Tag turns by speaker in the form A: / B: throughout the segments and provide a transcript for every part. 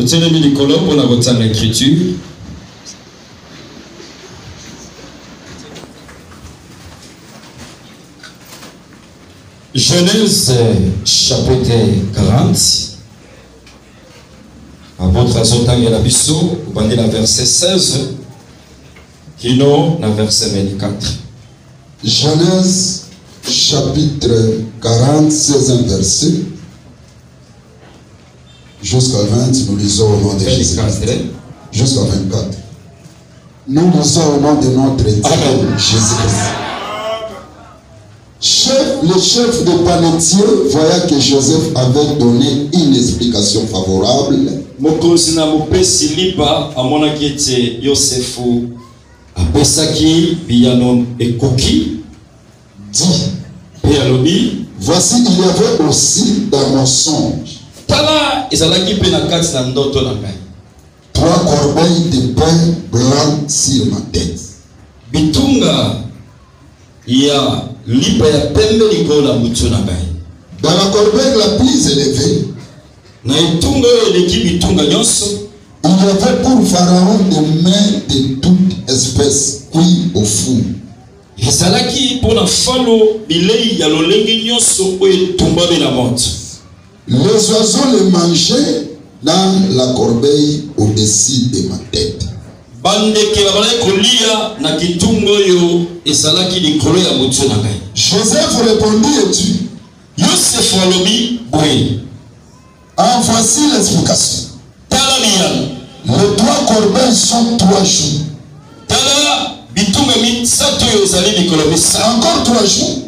A: Totelemi likolo pona kotanga écriture. Genèse chapitre 40. À votre azotang et la bisso, vous bandez la verset 16. Kino, la verset 24.
B: Genèse chapitre 40, 16 verset. Jusqu'à 20, nous lisons au nom de Jésus. Jusqu'à 24. Nous lisons au nom de notre Dieu, Jésus-Christ. Le chef de panetier voyant que Joseph avait donné une explication favorable.
A: Mokosina mopesi lipa amona kete Yosefu apesaki biyanon ekoki
B: dit
A: pealobi
B: voici il y avait aussi dans mon songe
A: tala ezalaki pe na kati na ndoto na ngai
B: 3 corbeilles de pain blanc sur ma tête.
A: Bitunga ya lipa ya pembe likolo la mutu na ngai.
B: Dans la corbeille la plus élevée,
A: na itunga eleki bitunga nyonso,
B: il y avait pour Pharaon des mains de toute espèce cuits au four.
A: ezalaki pona falo bilei ya lolenge nyonso oyo etumbabe na moto.
B: Les oiseaux les mangeaient dans la corbeille au-dessus de ma tête.
A: Bandeke babala kolia na kitunga oyo ezalaki likolo ya mutu na ngai.
B: Joseph répondit et dit
A: Yosef alobi boye.
B: En voici l'explication.
A: Tala miyano.
B: Les 3 corbeilles sont 3 jours.
A: Tala bitunga misato oyo ezali likolo misato.
B: Encore 3 jours.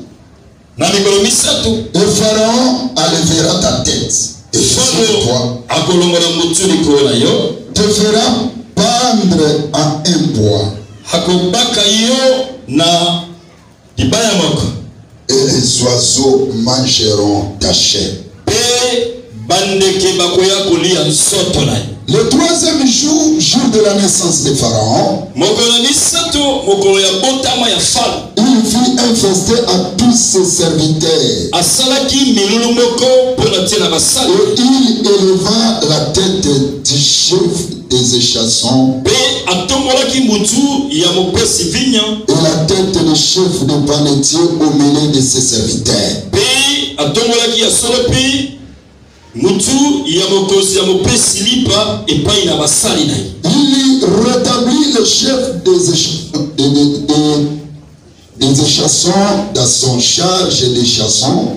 A: Na likolo misato.
B: Et Pharaon enlèvera ta tête. Et sur toi,
A: akolongola mutu likolo na yo.
B: te fera pendre en un bois.
A: Hakobaka yo na libaya moko.
B: Et les oiseaux mangeront ta chair. Le 3e jour, jour de la naissance de Pharaon, il fit un festin à tous ses serviteurs. Et il éleva la tête du chef des échassons et la tête du chef de panetier au milieu de ses serviteurs. Il rétablit le chef des échassons dans son charge des chassons.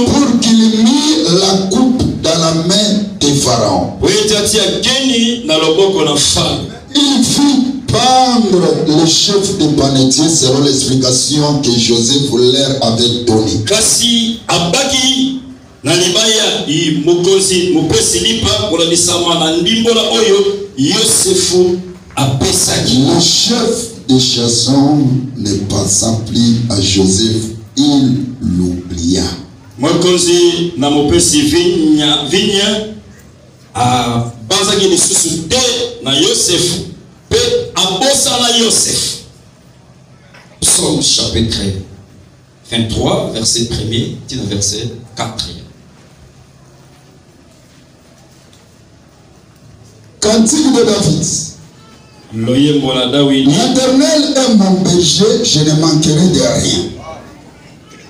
B: Pour qu'il mit la coupe dans la main de Pharaon. Il fit pendre le chef de panetier selon l'explication que Joseph leur avait donnée. Le chef des chassons ne pensant plus à Joseph, il l'oublia.
A: Mokonzi na mopesi vinya a banzaki lisusu te na Yosef pe abosa na Yosef. Psaume chapitre 23 verset 1er tina verset 4e.
B: Cantique de David. L'Éternel est mon berger, je ne manquerai de rien.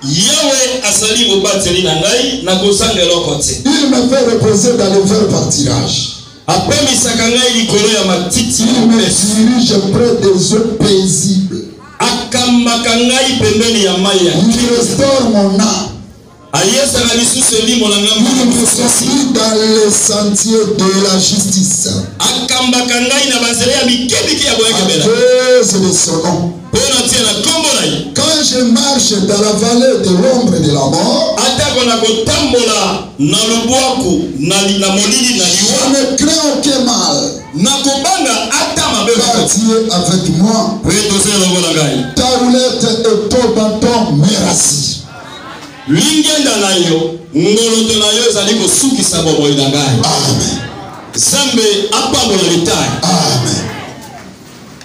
A: Yahweh asali mobateli na ngai na kozanga eloko te.
B: Il me fait reposer dans le vert pâturage.
A: Apemisaka ngai likolo ya matiti.
B: Il me dirige près des eaux paisibles.
A: Akambaka ngai pembeni ya mai ya.
B: Il restaure mon âme.
A: Ayesaka lisusu elimo na ngai.
B: Il me conduit dans les sentiers de la justice.
A: Akambaka ngai na banzela ya mikebiki ya boyekebela.
B: À cause de son nom. Quand je marche dans la vallée de l'ombre de la mort, je ne crains aucun mal. Car tu es avec moi. Ta roulette et ton bâton me rassurent. Amen.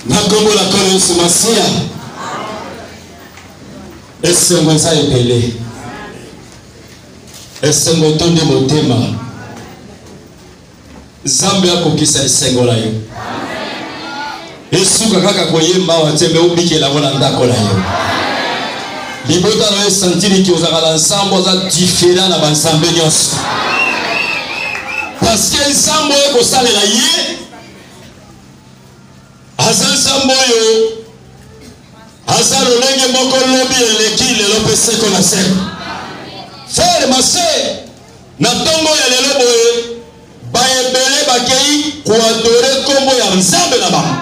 A: Nakombola Yesu Masia. esengo za ebele esengo tonde motema Nzambe akokisa esengo na yo esuka kaka koyemba watembe ubikela bona ndako na yo libota na yo sentiri ki ozaka na nsambo za différent na bansambe nyonso parce que nsambo oyo kosalela ye aza nsambo oyo aza lolenge moko lobi eleki lelo mpe seko na seko frere mase na ntongo ya lelo boye baebele bakei koadore kombo ya nzambe na bango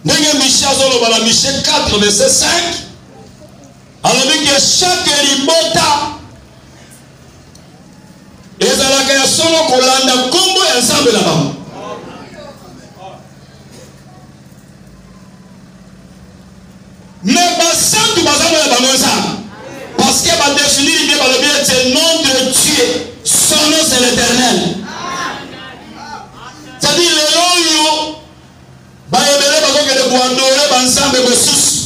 A: ndenge Miche azoloba na Miche 4 verset 5 alobi ke chaque libota ezalaka ya solo kolanda kombo ya nzambe na bango mais basantu bazamo ya bango nzambe parce que badéfinir bien balobi ete nom de Dieu son nom c'est l'Éternel c'est-à-dire lelo oyo bayebele bazokende koadore banzambe mosusu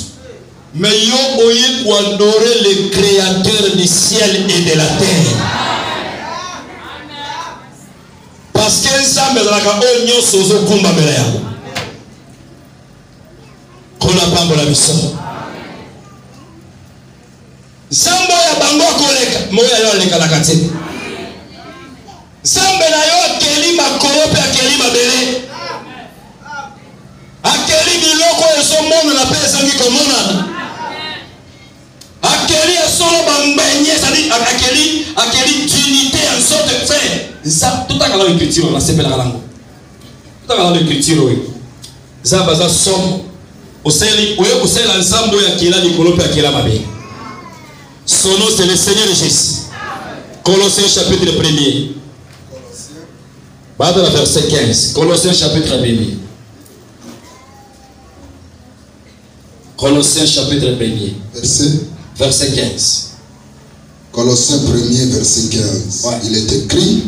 A: mais yo oyi koadore le créateur du ciel et de la terre parce que nzambe ezalaka oyo nyonso ozokumba mbele yango kona pambola biso nzambe ya bango akoleka moya yo alekalaka te nzambe na yo akeli makolo mpe akeli mabele akeli biloko ezomonana mpe ezangi komonana akeli esolo bambenye akeli dignité ya nzoto frère totangala écriture nasepelaka nango totangala écriture oyo nzambe aza somo oseli oyo kosalela nzambe oyo akela likolo mpe akela mabe son nom c'est le Seigneur Jésus. Colossiens chapitre 1er bas de la verset 15 Colossiens chapitre 1er Colossiens chapitre 1er verset 15
B: Colossiens 1er verset 15 ouais. Il est écrit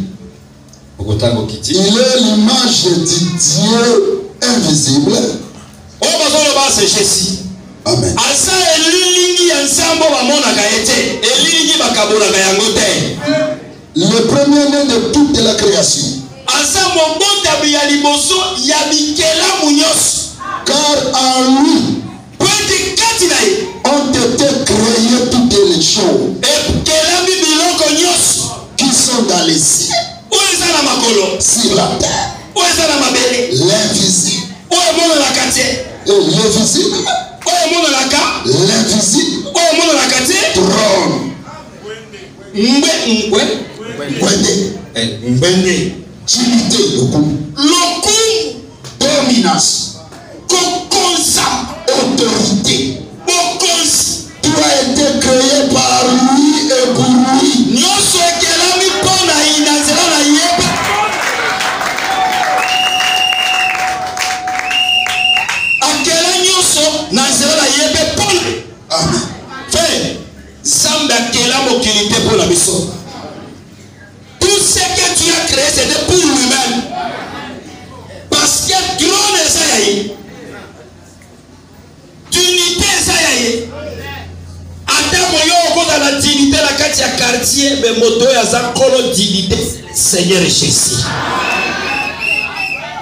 A: il
B: est l'image du Dieu invisible.
A: Oh bazoloba c'est Jésus.
B: Amen.
A: Asa elilingi ya nsambo bamonaka ete elilingi bakabolaka yango te.
B: Le premier-né de toute la création.
A: Asa mobota ya liboso ya bikelamu nyonso.
B: Car en lui
A: kwete kati na ye
B: ont été créées toutes les choses.
A: Ekelami biloko nyonso
B: qui sont dans les cieux.
A: Oyo eza na makolo
B: sur la terre.
A: Oyo eza na mabele
B: l'invisible.
A: Oyo emonanaka te.
B: Et l'invisible. L'invisible trône. Dignité.
A: Lokum.
B: Dominance.
A: Kokonsa.
B: Autorité.
A: Bokonsi.
B: Tu as été créé par lui et pour lui.
A: Nyonso ekelami mpo na ye na nzela na yeba. Akela nyonso na nzela na yebe pole.
B: Amen.
A: Frère, Nzambe akela mokili te mpo na biso. Tout ce que tu as créé c'était pour lui-même. Parce que trône eza ya ye. Dignité eza ya ye. Atako yo okozala na dignité na kati ya quartier mais moto oyo aza nkolo dignité Seigneur Jésus.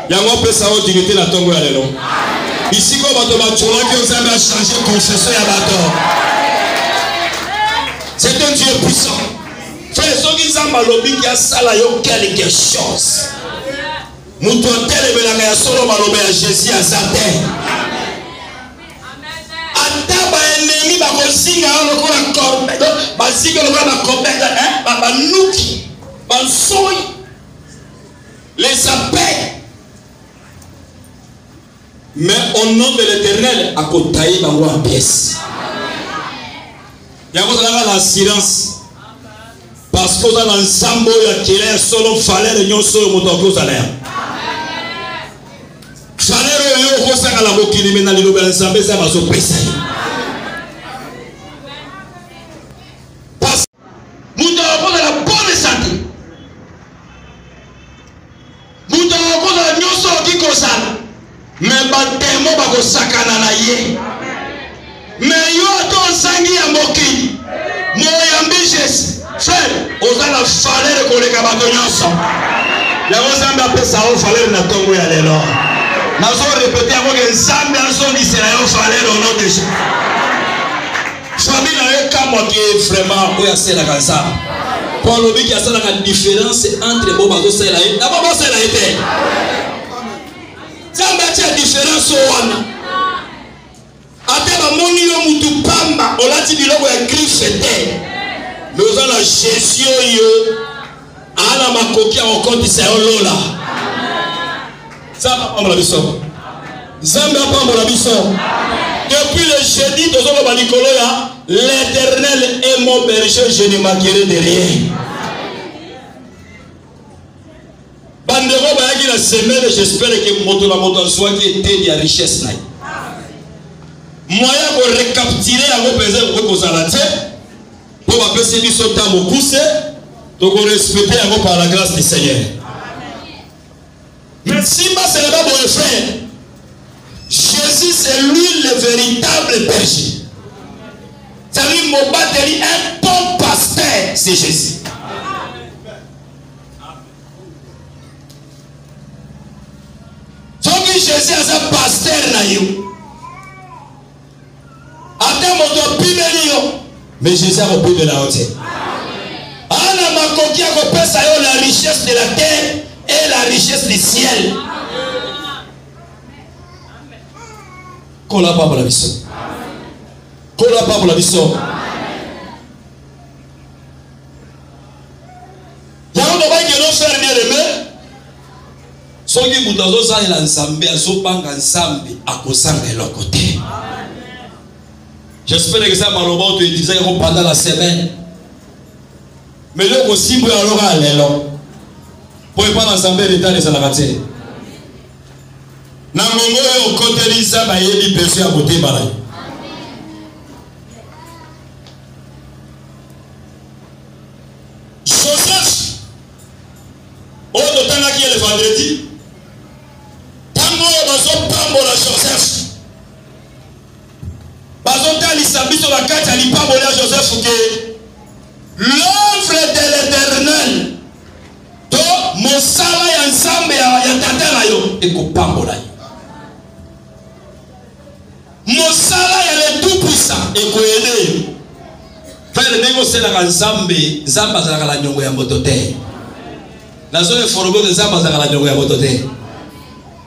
A: Yango pesa o dignité na ntongo ya lelo. Bisiko bato bacholaki Nzambe a changé confession ya bato. C'est un Dieu puissant. Frère, soki Nzambe alobi ki asala yo quelque chose. Mutu atelebelaka ya solo maloba ya Jésus aza te. Ata baennemi bakozinga lokola korbe, bazinga lokola bakorbe, banuki, bansoi, les appels. Mais au nom de l'Éternel, à côté bango en pièces. Yango zalaka la silence. Parce que dans l'ensemble ya kila solo valeur nyonso yo moto akozala. Valeur yo kosaka la mokili mena liloba nzambe za bazo pesa. Parce muto akoza la bonne santé. Muto akoza nyonso kikozala. Mais batemo bakosakana na ye. Mais yo to frère, aux gens la valeur qu'on les cabatons. Il y a un ensemble après ça, on valeur na Congo ya lelo. Nous allons répéter avant que Zambé a son Israël valeur au nom de Jésus. Famille n'a pas moi qui est vraiment où il y a celle à ça. Pour le but qui a ça la différence entre les bobas et celle là. D'abord celle là était. Zambé a une différence au wana. Ate ba moni yo mutu pamba olati biloko ya grifete. Mais aux la Jésus yo ana makoki en compte c'est lola. Zamba pamba la biso. Zamba pamba la biso. Depuis le jeudi de Zoba Banikoloya, l'Éternel est mon berger, je ne manquerai de rien. Bandero bayaki la semaine, j'espère que moto la moto soit qui était de richesse là. Moyen pour récapituler à vos présents pour vous arrêter, pour m'appeler du sautant au pouce, donc vous respectez à vous par la grâce du Seigneur. Mais si ma c'est là-bas mon frère, Jésus c'est lui le véritable berger. C'est lui mon batterie, un bon pasteur, c'est Jésus. Donc Jésus est un pasteur naïo. Attends mon pimélio, mais Jésus a repris de la hauteur. Ana makoki a repris la richesse de la terre et la richesse du ciel. Qu'on l'a pas pour la mission. Qu'on l'a pas pour la mission. Il y a un moment qui nous fait bien aimé. Ceux qui vous donnent ça, ils ensemble, ils sont pas ensemble, à cause de leur côté. J'espère que ça m'a robot te disait pendant la semaine. Mais là aussi, vous allez aller là. Pour pas ensemble l'état des salariés. Na mongo yo kotelisa ba yebi peso ya côté balai. Joseph o totanga ki le vendredi. Tango bazo pambola Joseph. Bazo talisa biso la kati ali pambola Joseph que l'œuvre de l'Éternel to mosala ya nzambe ya tata na yo ekopambola. Mosala ya le tout puissant et koyede. Frère nengo c'est la nzambe, nzamba za la nyongo ya motote. La zone forbo de nzamba za la nyongo ya motote.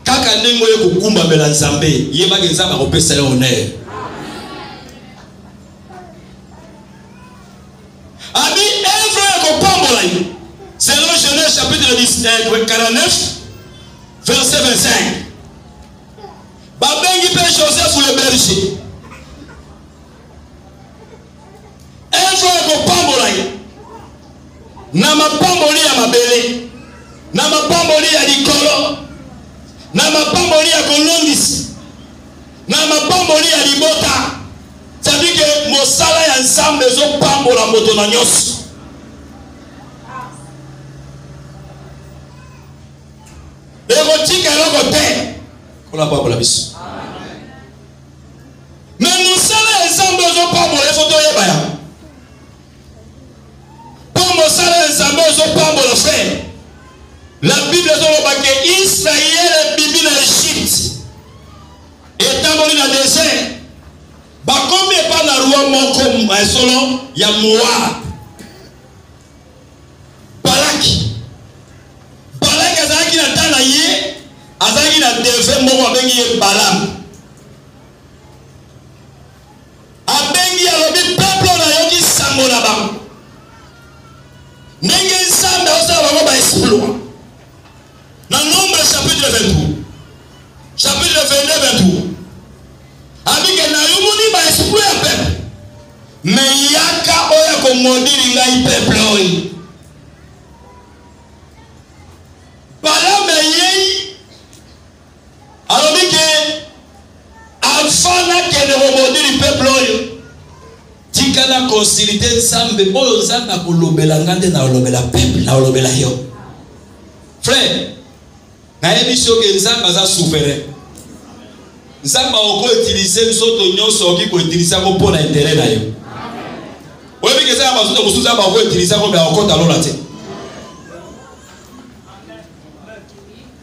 A: Kaka nengo ye kukumba bela nzambe, yeba ke nzamba ko pesa yo honneur. Abi œuvre ko pambola yo. Selon Genèse chapitre 49 verset 25. Babengi pe Joseph le berger. Œuvre ko pambola yo. Na mapamboli ya mabele. Na mapamboli ya likolo. Na mapamboli ya kolondisi. Na mapamboli ya libota. C'est-à-dire que mosala ya nzambe zo pambola moto na nyonso. Erotika eloko te. Kola pambola biso. Mais mosala ya nzambe zo pambola foto yeba ya. Pour mosala ya nzambe zo pambola frère. La Bible dit que Israël bibi na Égypte. Étant dans le désert. Bakomi pas na roi moko solo ya Moab. Balaki azaki na tana ye, azaki na deve moko abengi ye Balaam. Abengi alobi peuple na yoki sango na bango. Ndenge nzambe osala bango ba exploit. Na Nombre chapitre 23. Chapitre 22 23. Abike na yumuni ba exploit ya peuple. Mais yaka oya ko modiri ngai peuple oyi. Balaam yei alobike afana ke ne modiri peuple oyi. Tikana consilité nzambe oyo nzambe akolobela ngande na olobela peuple na olobela yo. Frère, na yebi soke nzambe aza souverain. Nzamba oko utiliser biso to nyonso oki ko utiliser ko pona intérêt na yo. Vous voyez que ça va utiliser comme un compte à l'eau.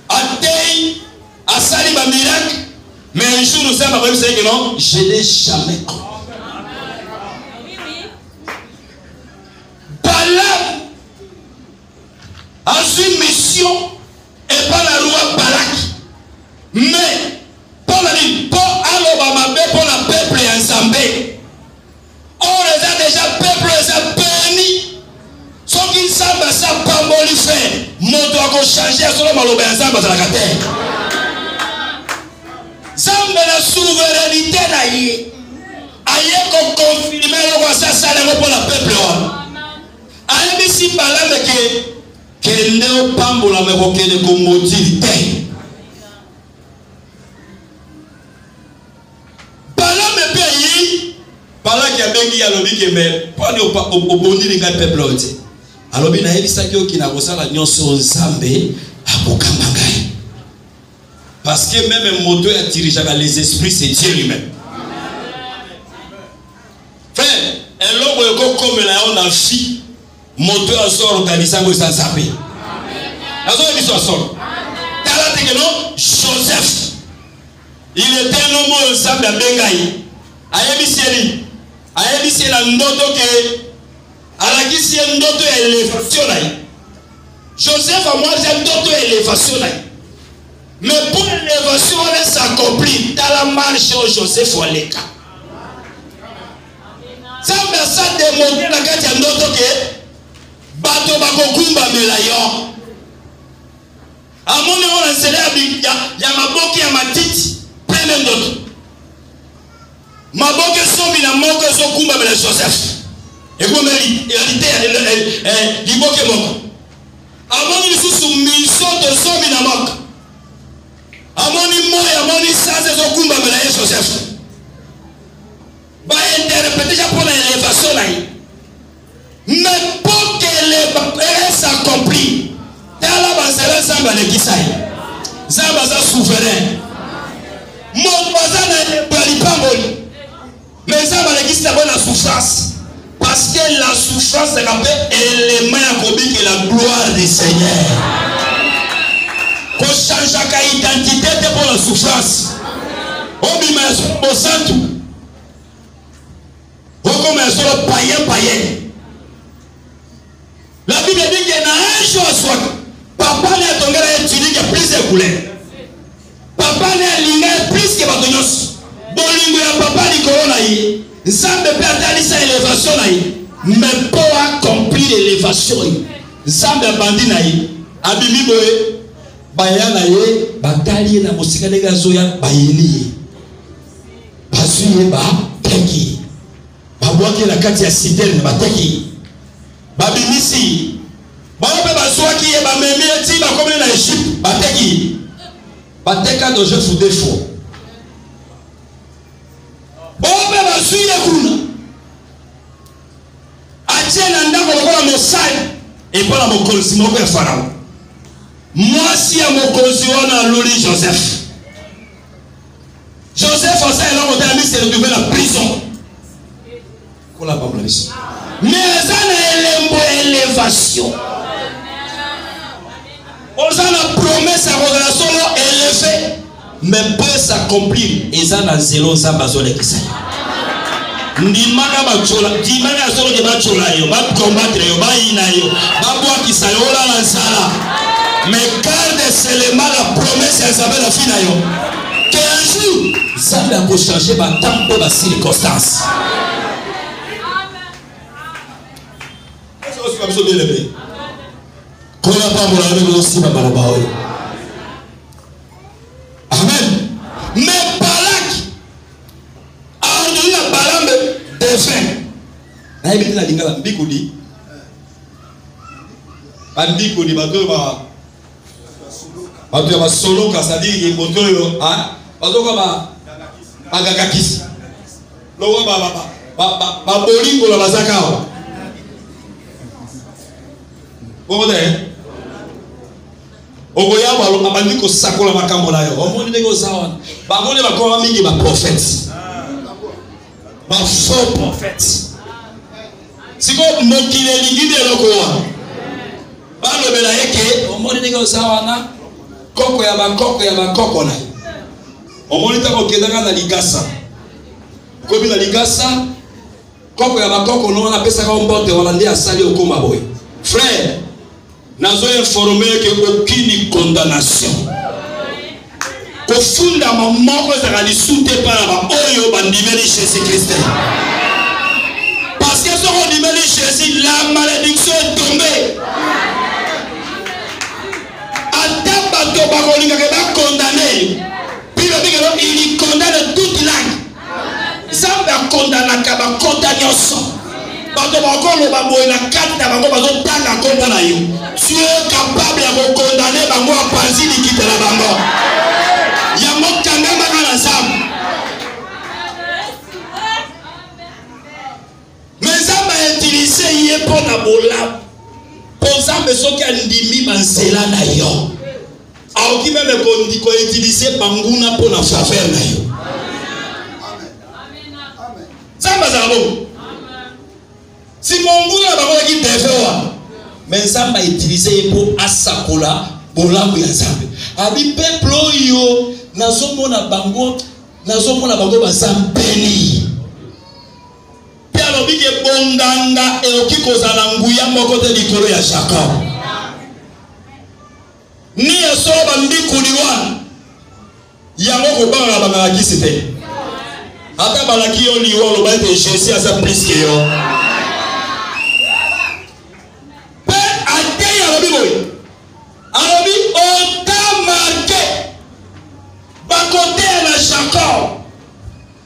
A: Atteint à salir un miracle, mais un jour nous sommes arrivés que non, je n'ai jamais cru. Balaam a une mission et pas la loi Balak. Mais Paul a dit, Paul a l'obama pour le peuple ensemble. On les a déjà peuple les a bénis. Sauf qu'ils savent ça pas bon lui faire. Mon doit changer à son malobé ensemble dans la terre. Zambe la souveraineté naïe. Aïe qu'on confirme le roi ça pour le peuple. Aïe si Balaam que ne pambola me bokele ko motilité. Balaam me pays. Balaam qui a bengi ya lobi ke me pas au boni les gars peuple oti. Alors bien na ebisa ki okina kosala nyonso Nzambe akokamba ngai. Parce que même un moto a dirigé les esprits, c'est Dieu lui-même. Frère, un homme comme la on a fille, moto a sort organisé sans saper. La zone qui soit sort. Joseph, il était un homme ensemble à Bengaï. Ayebisi la ndoto que alakisi ndoto élévation. Joseph a moi j'ai ndoto élévation. Mais pour l'élévation, elle s'accomplit dans la marche où Joseph Waleka. Ça me démontré la carte de notre que bateau bakokumba melayo. À mon niveau, on a enseigné il y a ma boque et ma tite, plein d'autres. Ma boque est la moque et son kumba mela Joseph. Et comme il a dit, il boque moque. À mon niveau, sous mission de son minamoque. Amoni moya amoni saze zo kumba mela Joseph. Ba interpréter pour l'élévation là. Mais pour que l'élévation s'accomplit, dans la base Zamba le kisai. Zamba za souverain. Mon voisin n'est pas pamboli. Mais Zamba le kisai pour la souffrance. Parce que la souffrance c'est l'élément yakobi que la gloire du Seigneur. Qu'on change la identité pour la souffrance. On dit mais au centre. On commence le païen. La Bible dit qu'il y a un jour à soi. Papa n'a pas étudié que plus de couleurs. Papa n'a ligné plus que Batonios. Bon, papa dit corona. Ça ne peut pas attendre sa élévation. Mais pour accomplir l'élévation, ça ne bandit naïe. Abimi boé. Bayana ye batali na musika de gazoya bayeli basuye ba teki babwaki la kati ya citerne bateki babimisi baope baswaki ye bamemi eti bakomeli na Égypte bateki bateka de Joseph deux fois baope basuye kuna atie na ndako lokola mosali epola mokonzi moko ya Farao. Moi, si à mon consul, on a loli Joseph. Joseph, on sait, il s'est retrouvé dans la prison. On l'a pas blessé. Mais ça n'a élévation. On a la promesse à relation élevée. Mais peut s'accomplir. Et ça n'a zéro, ça n'a pas qui ça. Ndimaka bachola, ndimaka solo de bachola yo, ba combattre yo, ba ina yo, ba boa ki sa yo la sala. Mais garde seulement la promesse à Isabelle la fille d'ailleurs. Qu'un jour, ça va changer ma temps pour la circonstance. Amen. Mais Balak a ordonné à Balaam de faire. La Bible dit la Bikoudi. La Bikoudi, Batu ya solo kasadi ye motoyo ah bazoka ba gagakisi lowa ba bolingo la bazaka Ogo ya ba abandi ko sakola makambo na yo omoni ndeko sawa ba ngone ba ko mingi ba prophète ba faux prophète Si vous mokile ligide lokoa. Balobela yeke omoni ndenge ozawana koko ya bakoko na ye. Omoni tango okendaka na ligasa. Kobi na ligasa koko ya bakoko no wana pesaka mbote wana nde asali okoma boye. Frère, nazo informer que aucune condamnation. Kofunda moko ezaka lisute pa na ba oyo bandimeli Jésus-Christ. Parce que si on dimeli Jésus, la malédiction est tombée. Attends bato bakolinga ke ba condamné. Puis le bigo il condamne toute langue. Zamba condamna ka ba condamnation. Bato bakolo ba boye na kati na bango bazo tanga kombo na yo. Tu es capable de condamner bango a panzi likitela bango. Ya mokanga makana zamba. Mais zamba utiliser yé pona bola. Pozambe soki andimi bansela na yo. Aoki même ko utiliser banguna pona faveur na yo. Amen. Zamba zabo. Si mon nguna bango ki defewa. Mais zamba utiliser pour asakola bolambo ya zambe. Abi peuple yo nazomona bango bazambeni. Alobi ke bonganga eoki kozala nguya moko te likolo ya Jacob. Ni esoba bambikuli wana yango kobanga bangaka kisi te. Ata balaki yo liwa oloba ete Jésus aza plus que yo. Pe ate alobi boye. Alobi ota marqué bakote na Jacob.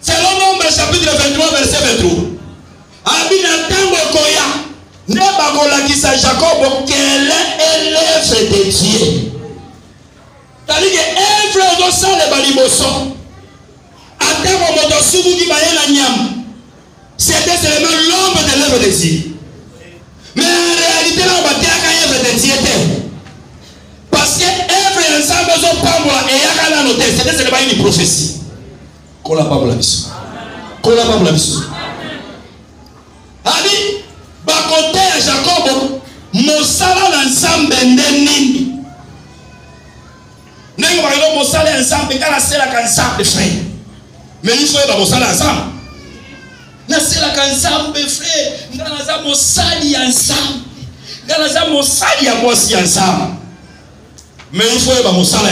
A: Selon Nombre chapitre 23 verset 23. Abina tango koya ne bakolakisa Jacob quelle est l'œuvre de Dieu. C'est-à-dire que œuvre de sang le baliboso. Atango moto subuki bayela nyam. C'était seulement l'ombre de l'œuvre de Dieu. Mais en réalité là on va dire qu'un œuvre de Dieu était. Parce que œuvre ensemble zo pambola et yakala no test. C'était seulement une prophétie. Kola pambola biso. Kola pambola biso. Abi bakote ya Jacob mosala na nsambe ndenini nengo bakelo mosala nsambe kala sela ka nsambe frère mais il faut ba mosala nsambe na sela ka nsambe frère ngana za mosali ya nsambe ngana za mosali ya bosi ya nsambe mais il faut ba mosala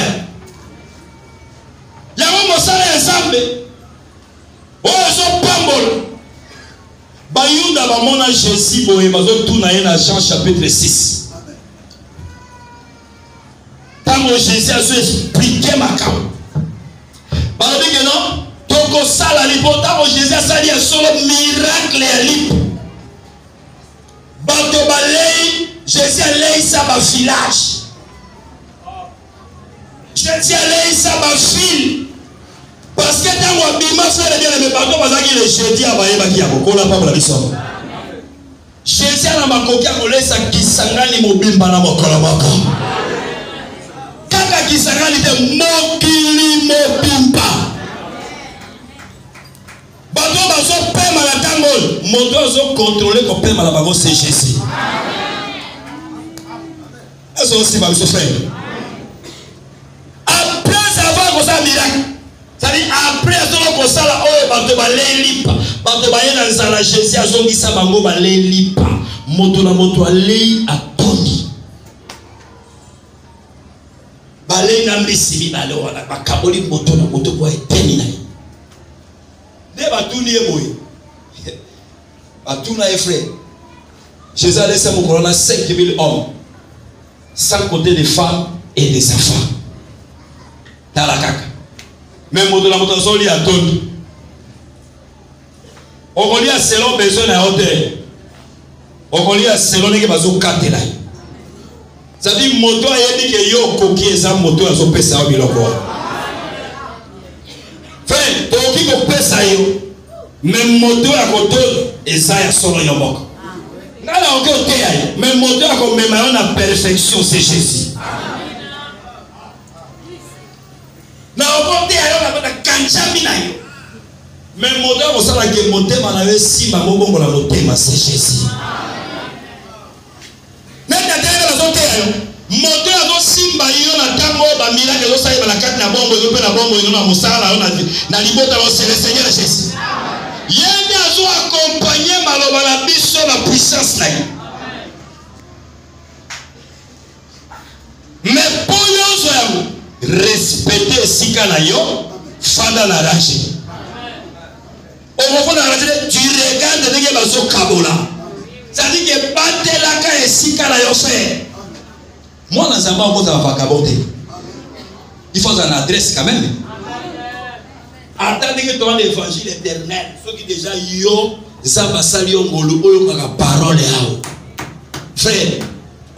A: ya mosala ya nsambe oyo so pambolo Bayuda bamona Jésus boye bazo tuna ye na Jean chapitre 6. Tango Jésus a expliqué makam. Balobi que non, toko sala lipo tango Jésus a sali a solo miracle ya lipo. Bato balei Jésus a lei sa ba village. Jésus a lei sa ba ville. Parce que tango abima frère bien mais bato bazaki le jeudi abayeba ki akokola pa la biso. Jésus na makoki akolesa kisangani mobimba na mokolo moko. Kaka kisangani te mokili mobimba. Bato bazo pema na tango moto azo contrôler ko pema la bango c'est Jésus. Est-ce aussi ba biso frère? Après avoir ça miracle c'est-à-dire après azolo kosala oyo bato balelipa bato bayena nzala Jésus azongisa bango balelipa moto na moto alei atoni balei na mbisi bibale wana bakaboli moto na moto kwa eteni na ye ne batuni ye boye batuna ye frère Jésus a laissé mon corona 5000 hommes sans compter des femmes et des enfants dans la caca. Mais moto la moto soli a toni. On relie à selon besoin à hauteur. On relie à selon les bazo katela. Ça dit moto a dit que yo koki eza moto azo pesa o biloko. Frère, to ki ko pesa yo. Même moto a koto eza ya solo yo moko. Ngala oke ote ya. Même moto a ko mema na perfection c'est Jésus. Na okote ayo na kanchami na yo. Mais moto ko sala que motema na yo simba mobongo la motema c'est Jésus. Même na tele la zote yo. Moto azo simba yo na tango ba miracle zo sayi ba la kati na bongo yo pe na bongo yo na musala yo na libota lo c'est le Seigneur Jésus. Yende azo accompagner maloba na biso la puissance na yo. Mais pour yo respecter sika na yo fanda na rache. Tu regardes de bazo kabola. Ça dit que batela ka esika na yo fait. Moi dans zamba on va kaboter. Il faut une adresse quand même. Attendez que ton évangile éternel, ceux qui déjà yo zamba sali ngolo oyo ka parole yao. Frère,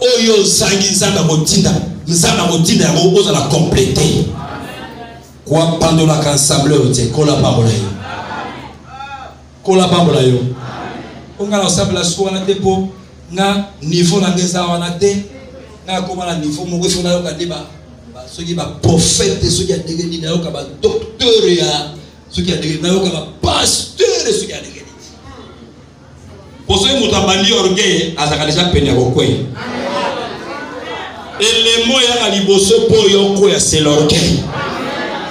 A: oyo zangi zamba motinda, zamba motinda ya ozo la compléter. Quoi pendant la ensemble on dit kola pamola yo. Kola pamola yo. On a ensemble la soirée na depo na niveau na ngeza wana te. Na koma na niveau mo ko fona yo ka deba. Ceux qui ba prophète, ceux qui a dégagé na yo ka ba docteur ya, ceux qui a dégagé na yo ka ba pasteur, ceux qui a dégagé. Pour ceux qui ont bandi orgueil, azaka déjà peine ko koy. Et les mots ya liboso po yo koy c'est l'orgueil.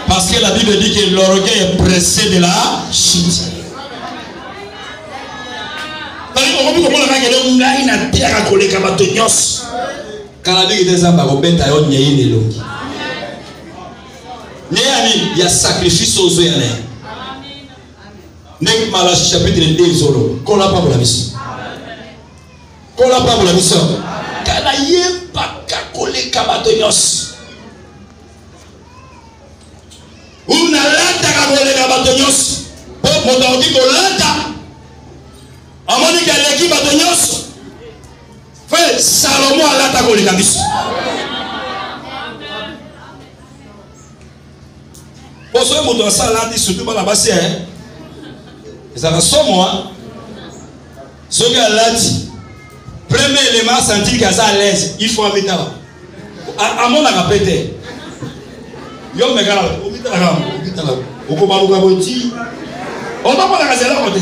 A: Parce que la Bible dit que l'orgueil est pressé de la chute. On peut comprendre que l'on a une terre à coller comme un tonios. Quand la Bible dit ça, il y a sacrifice aux yeux. Nek Malachi chapitre 2 solo. Qu'on l'a pas pour la mission. Qu'on l'a pas pour la mission. Quand il n'y a pas qu'à coller comme un tonios. Una lata kabole kabatonyos. Pop motoki ko lata. Amoni ka leki batonyos. Fait Salomon lata ko lekabis. Poso moto sala di surtout bala basi hein. Ça va so moi. Ce gars lati. Premier élément sentir que ça à l'aise, il faut habiter là. À mon agapete. Yo me gala, obita la, okoma luka boti. On va pas la casser là côté.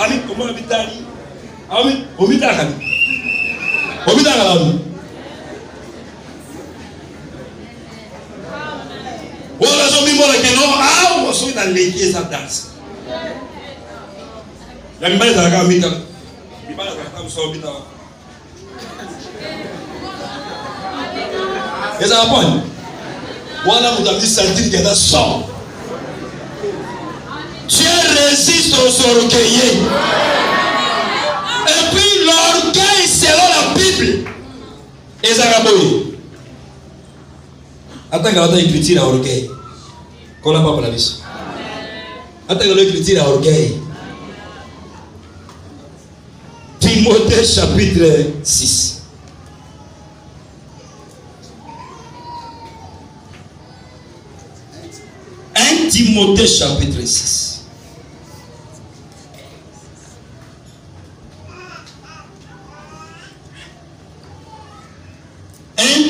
A: Ami, comment habiter ali? Ami, obita la kami. Obita la là. Wala so mimo la keno, on so dans les ça danse. La mbale za kama mita. Mbale za kama so obita. Est-ce un point? Voilà, vous avez senti qu'il y a sang. Dieu résiste aux orgueilleux. Et puis l'orgueil, selon la Bible, et Zaraboui. Attends, quand on a écrit à orgueil, qu'on n'a pas pour la vie. Attends, quand on a écrit à orgueil. Timothée chapitre 6. 1 Timothée chapitre 6.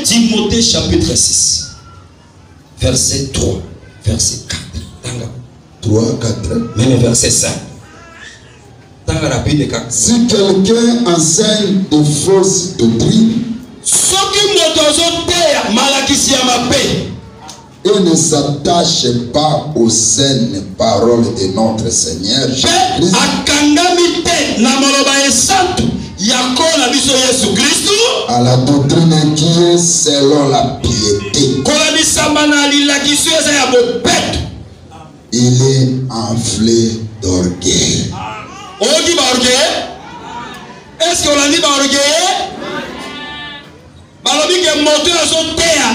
A: Timothée chapitre 6. Verset 3. Verset 4.
B: 3, 4.
A: Même verset 5. Rapide 4.
B: Si quelqu'un enseigne de fausses doctrines,
A: ce qui me malakisi ya mabe,
B: et ne s'attache pas aux saines paroles de notre Seigneur Jésus-Christ, à la doctrine qui est selon la piété, il est enflé d'orgueil.
A: Est-ce qu'on a dit d'orgueil? Balobi que moteur son terre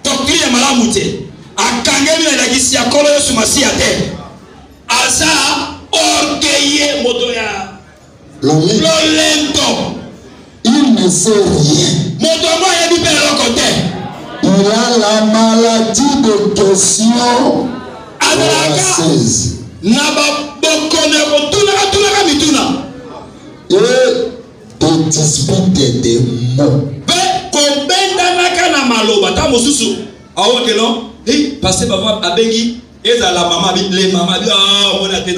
A: doctrine malamute. Akangemi na lakisi ya kolo Yesu Masiya te. Asa orgueilleux moto ya lolento.
B: Il ne sait rien.
A: Moto mo ya bi pe lo côté.
B: Il a la maladie de question.
A: Abalaka. Na ba bokone ko tuna ka mituna.
B: Et de disputer des mots.
A: Be kobenda naka na maloba ta mosusu. Awo kelo. Hey, passez par voir abengi Et ça la maman, les mamans disent ah on a fait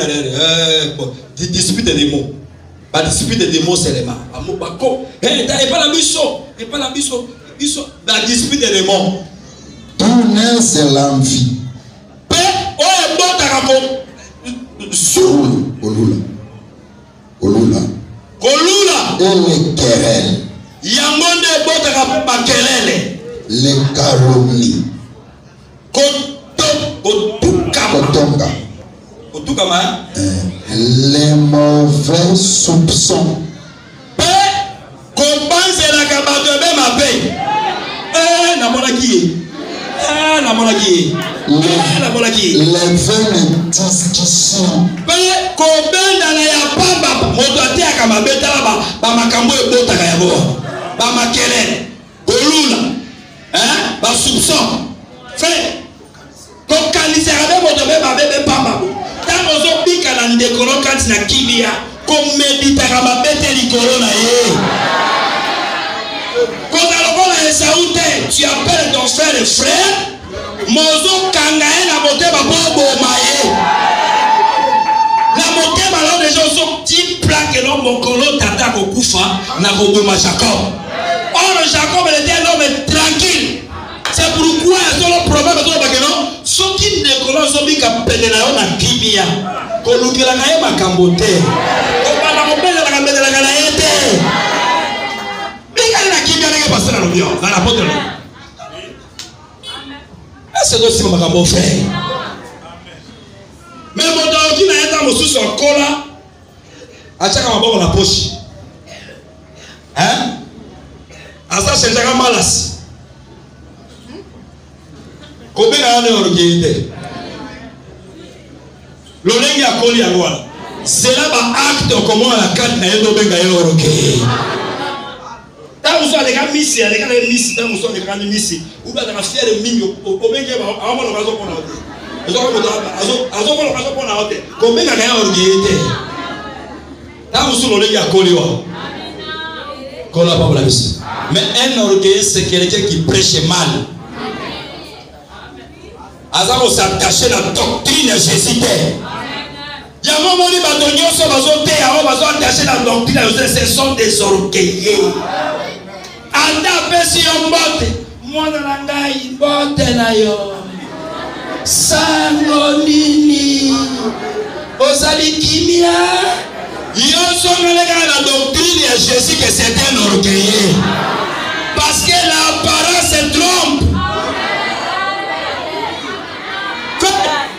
A: des disputes des mots. Pas dispute des mots seulement. Amour pas quoi. Et pas la mission, et pas la mission. La dispute des mots.
B: Tout n'est c'est l'envie.
A: Pe o e bota kako.
B: Sur Olula. Olula.
A: Kolula.
B: Et les querelles.
A: Yamonde bota kako ba kelele.
B: Les calomnies. Kotonga. Les mauvais soupçons.
A: Pe kombanze la kabato be ma pe. Na mona ki. Na mona ki. Na mona ki.
B: Les vaines discussions.
A: Pe kobenda na ya pamba moto ate akamabeta ba makambo e bota ka ya bo. Ba makelele. Kolula. Ba soupçon. Fait kokalisera be moto be ba be pamba. Tango zo bika na ndekolo kati na kibia ko medita ka ba bete likolo na ye. Quand tu appelles ton frère et frère, Mozo Kangae la moté va bobo maye. La moté malon des gens sont petits plaques et l'homme mokolo tata kokufa na koboma Jacob. Or Jacob était un homme tranquille. C'est pourquoi il y a un problème avec le ce qui ne connaît pas que na na kibia. Kolukela kaye makambote. Obana mobele la kambele la kalaete. C'est aussi ma cambo frère. Mais mon temps qui n'a pas reçu son cola, à chaque fois la poche. Hein? À ça c'est déjà malas. Combien d'années on regarde? L'olengi a collé à loi. C'est là bas acte comment la carte n'a pas été gagné. Tant que les gars missi, les gars missi, tant que les gars missi, ou bien la fière mignon, au bengue, à mon raison pour la haute. À son raison pour la haute. Combien de gars ont été? Tant que sur le lit à Colio. Qu'on n'a pas pour la mission. Mais un orgueil, c'est quelqu'un qui prêche mal. Azaro s'attacher la doctrine de Jésus. Il y a un moment où les bâtonneurs sont attachés la doctrine de Jésus. Ce sont des orgueillés. Anda pesi yo mbote mwana na ngai mbote na yo sango nini ozali kimia yo songalega la doctrine de Jésus que c'est un orgueilleux parce que l'apparence se trompe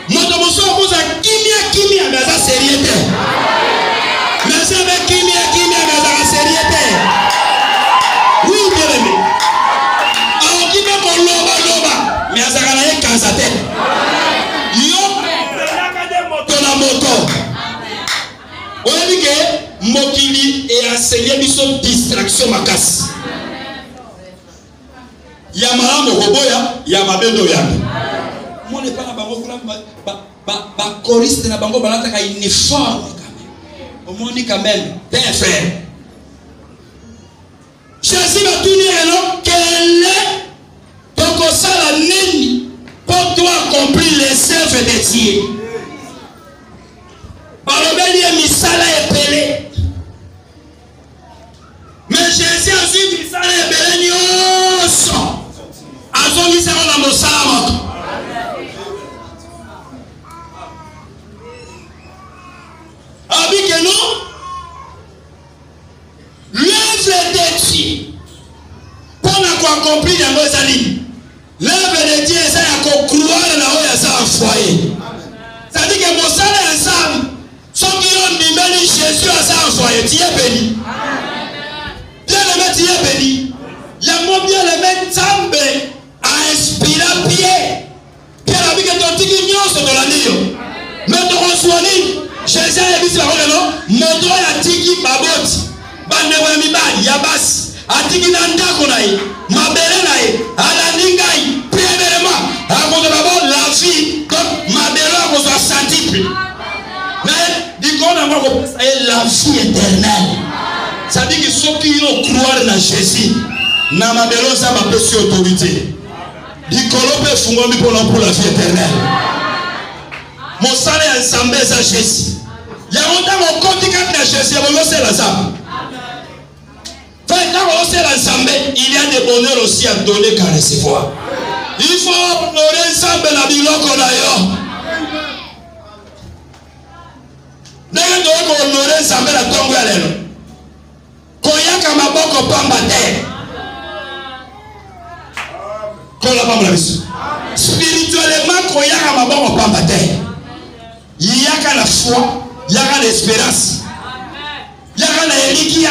A: moto moso kuza kimia mais ça sérieux mais ça avec kimia mais ça sérieux. Oui, bien aimé. Alors, qui veut qu'on loba, mais à Zakana, il y a sa tête. Yo, ton moto. On a dit que Mokili est enseigné sur distraction ma casse. Il y a Malam Roboya, il y a Mabendo Yak. Moi, je ne sais pas, choriste na bango balata ka uniforme quand même. Au moins, quand même, t'es frère. Jésus va tout dire quel est donc ça la nini pour toi accomplir les œuvres de Dieu. Balobeli et misala epelé. Mais Jésus a dit misala epelé nyonso. Azongi ça on a mosala. Abi que nous l'œuvre de Dieu pour accomplir dans nos amis. L'œuvre de Dieu c'est à croire dans le foyer. C'est-à-dire que mon salaire ensemble, ceux qui ont dit Jésus à ça foyer, tu es béni. Bien le mettre, tu es béni. Il y a mon bien le mettre Zambé à inspirer pied. Pierre a vu que ton tigre sur de la ligne. Mais ton soigné, Jésus a dit non, mon droit a tigre babot. Bande wa mibali ya basi atiki na ndako na ye mabele na ye ala ningai premièrement akozo babo la vie donc mabele akozo senti mais dikona ngoko la vie éternelle ça dit que ceux qui ont croire na Jésus na mabele ça va peut sur autorité dikolo pe fungomi pour la vie éternelle mosala ya nzambe eza Jésus. Yango ntango okoti kati na Jésus okosala nzambe. Ntango okosala nzambe, il y a des honneurs aussi à donner qu'à recevoir. Il faut honorer nzambe na biloko na yo. Ndenge toyoko honorer nzambe na ntongo ya lelo. Koyaka maboko pamba te. Kola pamba biso. Spirituellement koyaka maboko pamba te. Yaka la foi, yaka l'espérance. Yaka la elikia.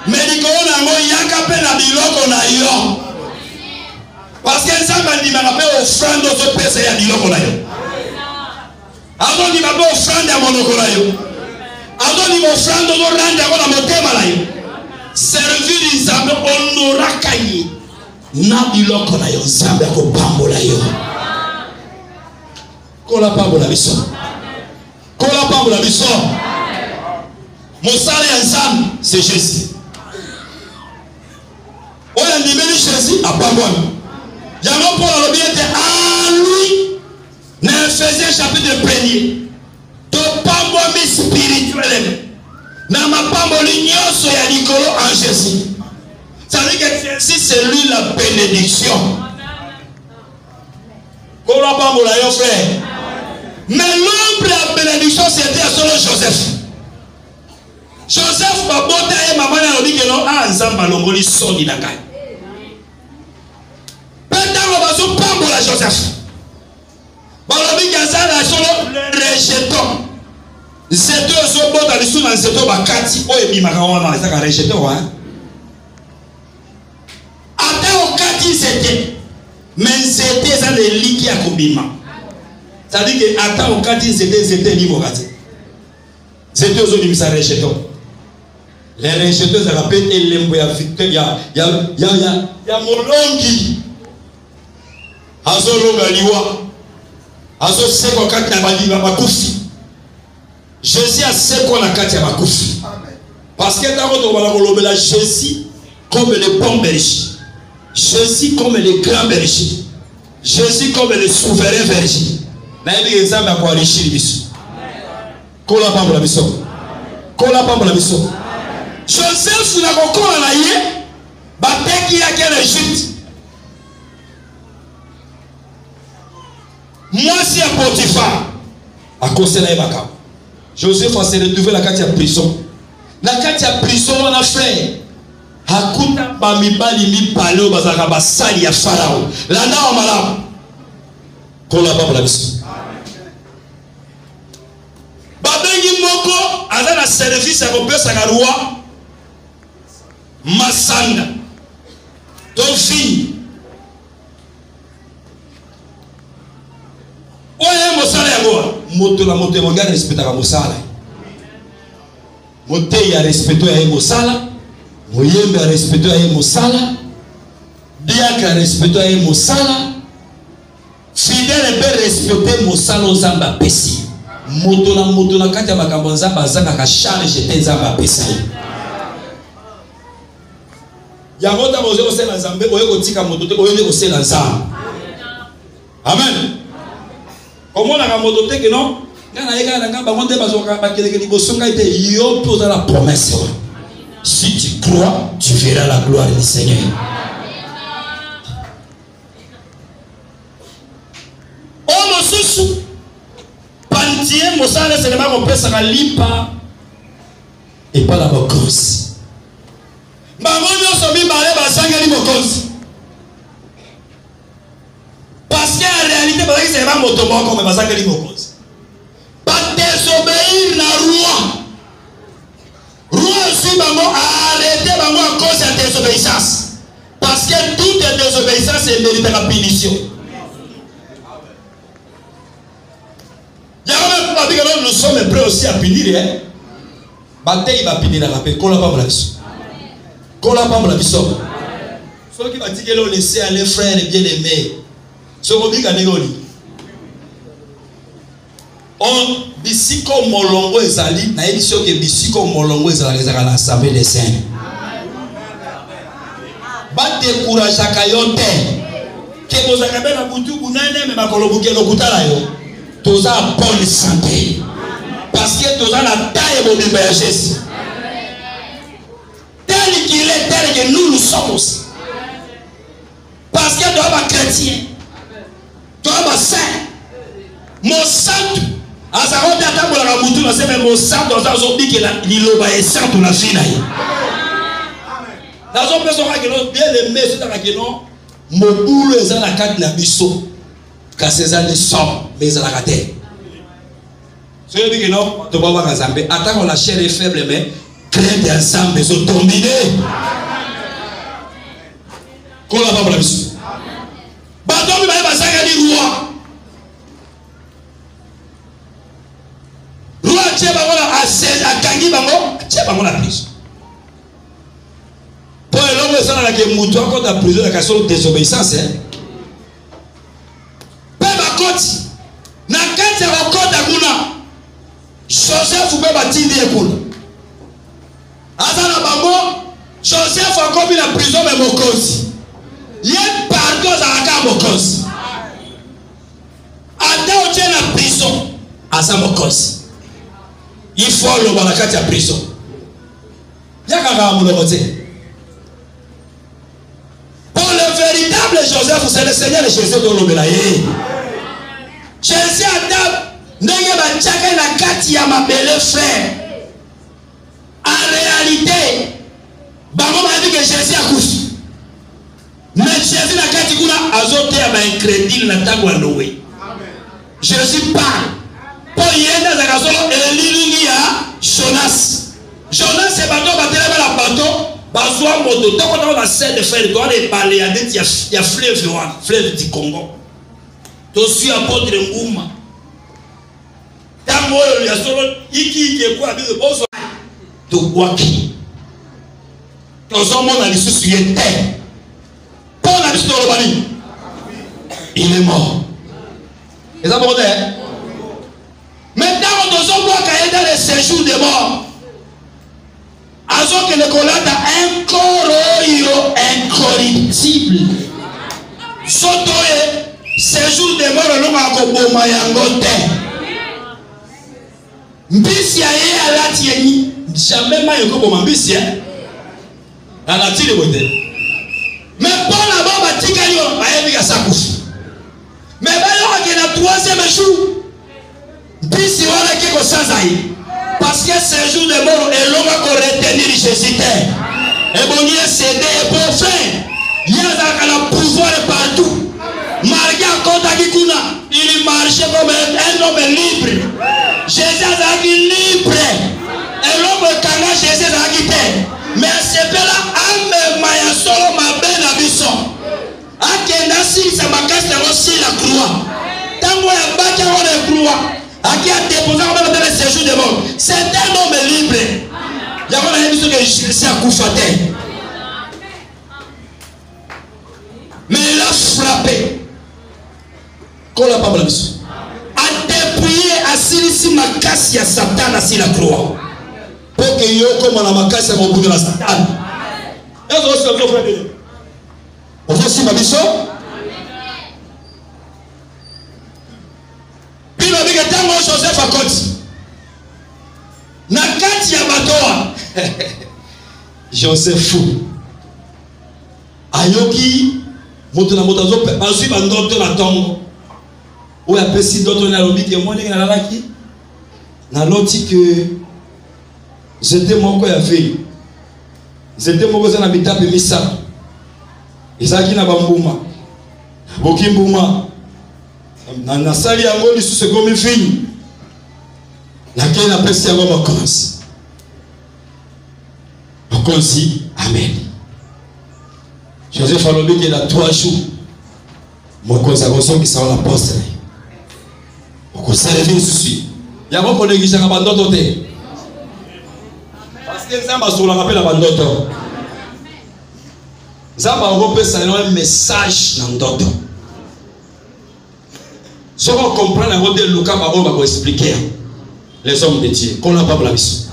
A: Mediko na ngo yaka pe na biloko na yo. Parce que ça m'a dit m'a rappelé offrande aux pèse ya biloko na yo. Ado ni m'a offrande ya monoko na yo. Ado ni offrande aux rande ko na motema na yo. Servir nzambe honoraka ye. Na biloko na yo nzambe ko pambola yo. Kola pambola biso. Kola pambola biso. Mosala ya nzambe c'est Jésus. On a libéré Jésus à pambola. Yango pour le bien à lui. Dans Ephésiens chapitre 1er. To pambola spirituel. Na ma pambola nyonso ya likolo en Jésus. Ça veut dire que Jésus c'est lui la bénédiction. Kola pambola yo frère. Mais l'ombre de la bénédiction c'était à solo Joseph. Joseph va botter et maman a dit que non, ah, Nzamba longoli soni na kai. Pendant va so pambola Joseph. Balobi kaza la solo le rejeton. Zeto so bota lisu na zeto bakati o ebi makawa na saka rejeton wa. Ata okati zete. Mais zete za le liki ya kobima. Ça dit que ata okati zete ni mokati. Zeto zo limisa rejeton. Les rejeteux se rappellent elembo ya victoire ya molongi. Azo longa liwa. Azo seko kati na baliba bakufi. Jésus a seko na kati ya bakufi. Parce que dans votre bala kolobela Jésus comme le bon berger. Jésus comme le grand berger. Jésus comme le souverain berger. Na yebi nzambe akwalishiri biso. Kola pambola biso. Kola pambola biso. Joseph n'a pas encore allé, bateki ya quel Égypte. Moi si à Potiphar, à cause de la Joseph a se retrouvé la carte de prison. La carte de prison on a fait. Hakuta bamibali mi palo bazaka basali ya Pharaon. La na omala. Kola ba la biso. Babengi moko azana service à kopesa ka roi. Masanda Tofi Oye mosala ya goa moto la moto monga respecta ka mosala mote ya respecto ya mosala moyembe ya respecto ya mosala diaka respecto ya mosala fidèle be respecter mosala nzamba pesi moto na kati ya makambo nzamba zaka ka charge te nzamba pesi. Yagota boze osela nzambe oyeko tika moto te oyeko osela nzambe. Amen. Comment la moto te que non? Ngana yeka na ngamba ngonde bazoka bakeleke liboso ngai te yo pe oza la promesse. Si tu crois, tu verras la gloire du Seigneur. O mosusu pantie mosala selema ko pesa ka lipa et pas la vacances. Parce qu'en réalité, c'est pas motomo comme Basangeli Mokos. Pas désobéir la roi. Roi aussi, arrêtez à cause de la désobéissance. Parce que toute désobéissance est mérite la punition. Nous sommes prêts aussi à punir. Bataille va punir la paix. Qu'on l'a pas la vie. Qu'on l'a pas la vie. Ceux qui va dire que l'on laisse aller frères et bien-aimés. Ce qu'on dit qu'à négoli. On bisiko molongo ezali na édition que bisiko molongo ezali à l'Assemblée des saints. Ba décourager kayote. Que vous avez na butu bunene me bakolobuke lokutala yo. tous en bonne santé. Parce que tous en la taille de mon Jésus. Tel qu'il est, tel que nous sommes aussi. Parce que tu es chrétien. Tu es saint. Mon sang. Azaro tata pour la moutou, c'est même mon sang dans un zombie qui est saint pour la fille. Dans un personne qui est bien aimé, c'est un qui est mon boulot est dans la carte de la bisso. Car ces années sont, mais ils ont la raté. Ce qui est non, tu vas voir ensemble. Attends qu'on la chair est faible, mais crête ensemble, ils sont dominés. Qu'on la va pour la bisso. Bateau, il va s'agir du roi. Roi, tu es à Kangi Bango, tu es à la prison. Pour l'homme, ça n'a pas mouton contre la prison, la question de désobéissance. Peba Koti, na kati ya wakota kuna Joseph Peba Tindi Ekuna. Azana Bango, Joseph a commis la prison mais Mokosi. Yé pardon Zaraka Mokosi. Ata otie la prison, Asa Mokosi. Il faut le balakati à prison. Yaka Mokosi. Le véritable Joseph, c'est le Seigneur de Jésus de l'Obélaïe. Jésus a dit, n'ayez la kati ya ma belle frère. En réalité, Bango m'a dit que Jésus a couché. Mais Jésus n'a kati kuna azote ya ma incrédule na tango à Noé. Jésus parle. Pour yenda zakazolo elilingi ya Jonas. Jonas c'est bateau batelema la bateau. Bazwa moto, tant qu'on a la scène de faire, tu as les baléadettes, il y a fleuve du Congo. Tu suis apôtre Ngouma. Tango, il y a solo, iki, qui est quoi, tu vois qui. Tu as mon ami sur une terre. Pour la vie de l'Obani, il est mort. Et ça pour dire. Maintenant, on doit voir qu'il y a des séjours de mort. Azo que le colada un corps incorruptible. Sotoye séjour de mort l'homme a koboma yangote. Mbisi ya ye alati yeni jamais ma yoko boma mbisi alati le bote. Mais pour la bomba tika yo ayebi ka sakufu. Mais ba yo ke na troisième jour. Mbisi wala ke ko sanzayi. Parce que ces jours de mort et l'homme a retenir Jésus. Et bon, il est cédé et pour faire. Il y a un pouvoir partout. Malgré il marchait comme un homme libre. Jésus a dit libre. Et l'homme a Jésus a dit mais c'est pas là, ame maya solo ma belle abisson. Akenda si ça m'a cassé aussi la croix. Tango ya baki on la croix. Qui a déposé dans le séjour de mort. C'est un homme libre. Il y a un homme qui est à Koufaté. Mais il a frappé. Qu'on l'a pas mal vu. A dépouillé à Silissi Makassi à Satan à la croix. Pour que yo comme on a Makassi à mon bout de la Satan. Est-ce que vous avez frère? On fait si ma mission? Joseph a koti na kati ya batoa Joseph ayoki moto na moto zo bazui bandoto na tongo o ya pesi doto na lobi ke moni na lalaki na loti que j'étais moko ya veille j'étais moko za na bitape misa ezaki na bambuma boki mbuma na sali yango lisusu ekomi fini laquelle la peste yango mokonzi amen. Joseph alobi qu'il a 3 jours mokonzi akosongisa la poste okoservi lisusu yango konegisaka bandoto te parce que nzambe asolaka mpe na bandoto. Nzambe akopesa un message na ndoto. Si on comprend la route de Lucas, on va expliquer les hommes de Dieu. Qu'on n'a pas la mission.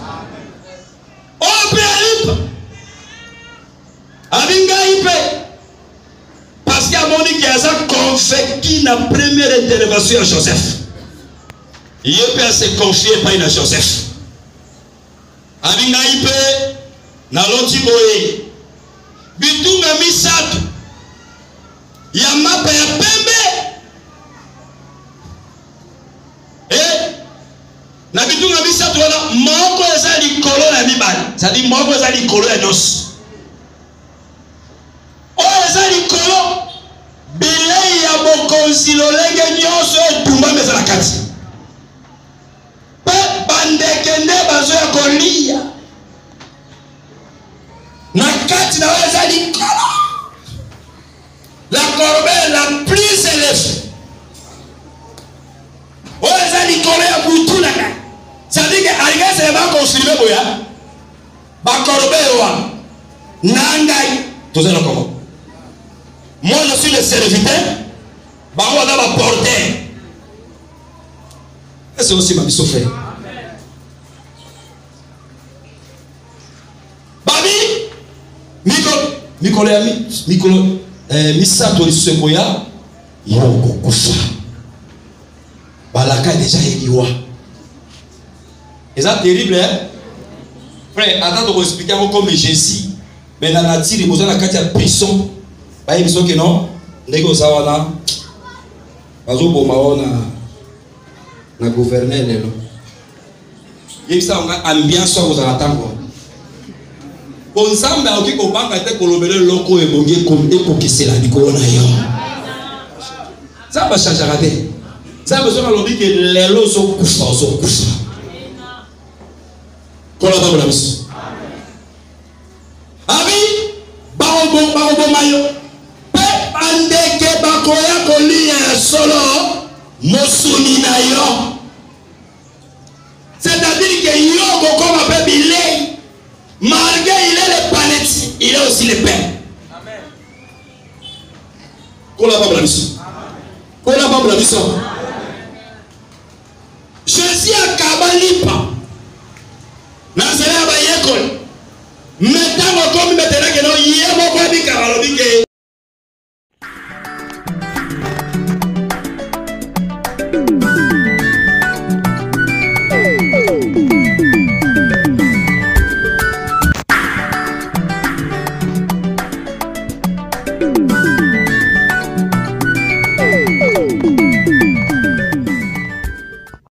A: Oh, Péalipe! Avinga Ipe! Parce qu'il y a mon qui a confet qui la première intervention à Joseph. Il peut se confier par une Joseph. Abinga ipe na loti boye. Bitunga misatu. Ya mapa ya pembe. Na bitunga misatu wana moko eza likolo ya mibali. C'est-à-dire moko eza likolo ya nyonso. O eza likolo bilei ya bokonzi lolenge nyonso etumba meza na kati. Pe bandeke nde bazo ya kolia. Na kati na eza likolo. La corbeille la plus élevée. O eza likolo ya butu na kati. C'est-à-dire que Algès est pas confirmé boya. Ba corbeille wa nangai. Tout ça comment? Moi je suis le serviteur. Ba moi dans ma porteur. Et c'est aussi ma mission frère. Babi Mikolo misato lisusu boya yoko kufa. Balaka déjà eliwa. Et ça terrible, hein? Frère, attends de expliquer comme Jésus. Mais dans la nature, il y a une prison. Il y a que non. Il y a un gouverneur. Il y a une ambiance qui vous attend. Pour ça, il y a une banque qui est loko et bongier comme époqué la Nicolas. Ça va changer. Ça veut dire que les lots sont couchés. Kola ba la mission. Abi ba mayo. Pe andeke bakoya kolia solo mosuni na yo. C'est-à-dire que yo comme appelle bilei. Malgré il est le planète, il est aussi le pain. Amen. Kola ba la mission. Kola ba la mission.